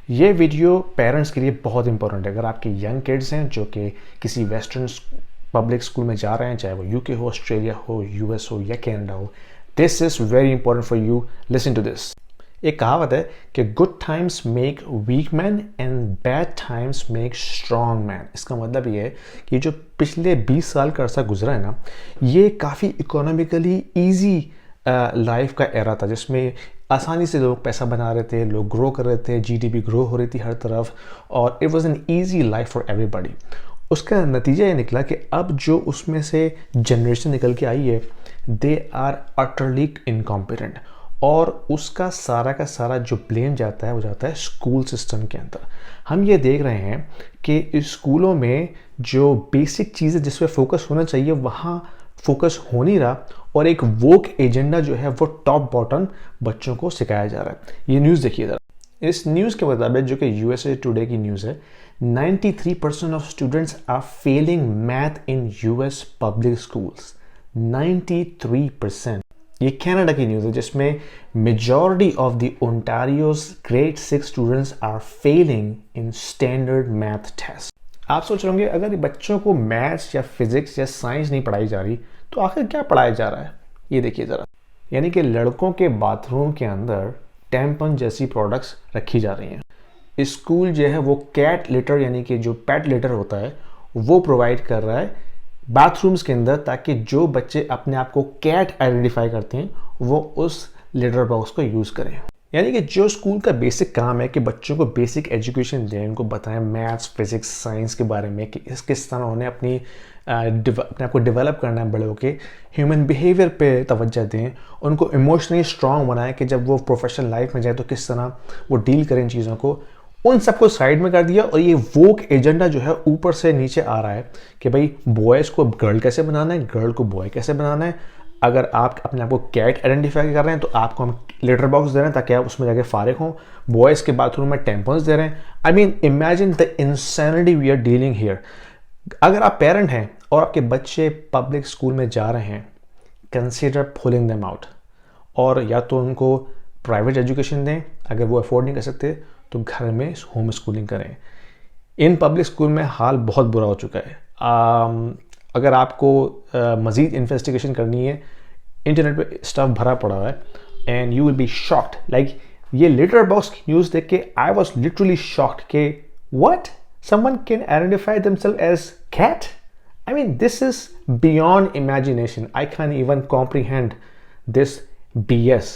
ये video parents के लिए बहुत इंपॉर्टेंट है। अगर आपके यंग किड्स हैं जो कि किसी वेस्टर्न पब्लिक स्कूल में जा रहे हैं, चाहे वो यूके हो, ऑस्ट्रेलिया हो, यूएस हो या कनाडा हो, this is very important for you. Listen to this. एक कहावत है कि good times make weak man and bad times make strong man. इसका मतलब ये है कि जो पिछले 20 साल का अर्सा गुजरा है ना, ये काफ़ी इकोनॉमिकली ईजी लाइफ का एरा था, जिसमें आसानी से लोग पैसा बना रहे थे, लोग ग्रो कर रहे थे, जीडीपी ग्रो हो रही थी हर तरफ, और it was an easy life for everybody. उसका नतीजा ये निकला कि अब जो उसमें से जनरेशन निकल के आई है, दे आर अटरली इनकॉम्पिटेंट, और उसका सारा का सारा जो ब्लेम जाता है वो जाता है स्कूल सिस्टम के अंदर। हम ये देख रहे हैं कि इस स्कूलों में जो बेसिक चीज़ें जिस पर फोकस होना चाहिए वहाँ फोकस हो नहीं रहा, और एक वोक एजेंडा जो है वो टॉप बॉटम बच्चों को सिखाया जा रहा है। ये न्यूज़ देखिए ज़रा। इस न्यूज़ के मुताबिक, जो कि यूएसए टुडे की न्यूज़ है, 93% of students are failing math in US public schools. 93%। ये कनाडा की न्यूज़ है, जिसमें majority of the Ontario's grade 6 students are failing in standard math test. आप सोच रहे होंगे, अगर बच्चों को मैथ्स या फिजिक्स या साइंस नहीं पढ़ाई जा रही तो आखिर क्या पढ़ाया जा रहा है? ये देखिए ज़रा। यानी कि लड़कों के बाथरूम के अंदर टैम्पन जैसी प्रोडक्ट्स रखी जा रही हैं। स्कूल जो है वो कैट लिटर, यानी कि जो पेट लिटर होता है, वो प्रोवाइड कर रहा है बाथरूम्स के अंदर, ताकि जो बच्चे अपने आप को कैट आइडेंटिफाई करते हैं वो उस लिटर बॉक्स को यूज़ करें। यानी कि जो स्कूल का बेसिक काम है कि बच्चों को बेसिक एजुकेशन दें, उनको बताएं मैथ्स, फिजिक्स, साइंस के बारे में कि किस तरह उन्हें अपने आप को डेवलप करना है, बड़े होके ह्यूमन बिहेवियर पे तवज्जो दें, उनको इमोशनली स्ट्रांग बनाएं कि जब वो प्रोफेशनल लाइफ में जाए तो किस तरह वो डील करें इन चीज़ों को। उन सबको साइड में कर दिया, और ये वोक एजेंडा जो है ऊपर से नीचे आ रहा है कि भाई बॉयज़ को गर्ल कैसे बनाना है, गर्ल को बॉय कैसे बनाना है। अगर आप अपने आप को कैट आइडेंटिफाई कर रहे हैं तो आपको हम लिटर बॉक्स दे रहे हैं ताकि आप उसमें जाके फारिग हों। बॉयज़ के बाथरूम में टैम्पन्स दे रहे हैं। I mean imagine the insanity we are dealing here. अगर आप पेरेंट हैं और आपके बच्चे पब्लिक स्कूल में जा रहे हैं, कंसीडर पुलिंग देम आउट, और या तो उनको प्राइवेट एजुकेशन दें, अगर वो अफोर्ड नहीं कर सकते तो घर में होम स्कूलिंग करें। इन पब्लिक स्कूल में हाल बहुत बुरा हो चुका है। अगर आपको मज़ीद इन्वेस्टिगेशन करनी है, इंटरनेट पे स्टफ भरा पड़ा है, and you will be shocked. Like ये लिटर बॉक्स की न्यूज़ देख के आई वॉज लिटरली शॉक्ड कि what, someone can identify themselves as cat. I mean this is beyond imagination. I can even comprehend this BS।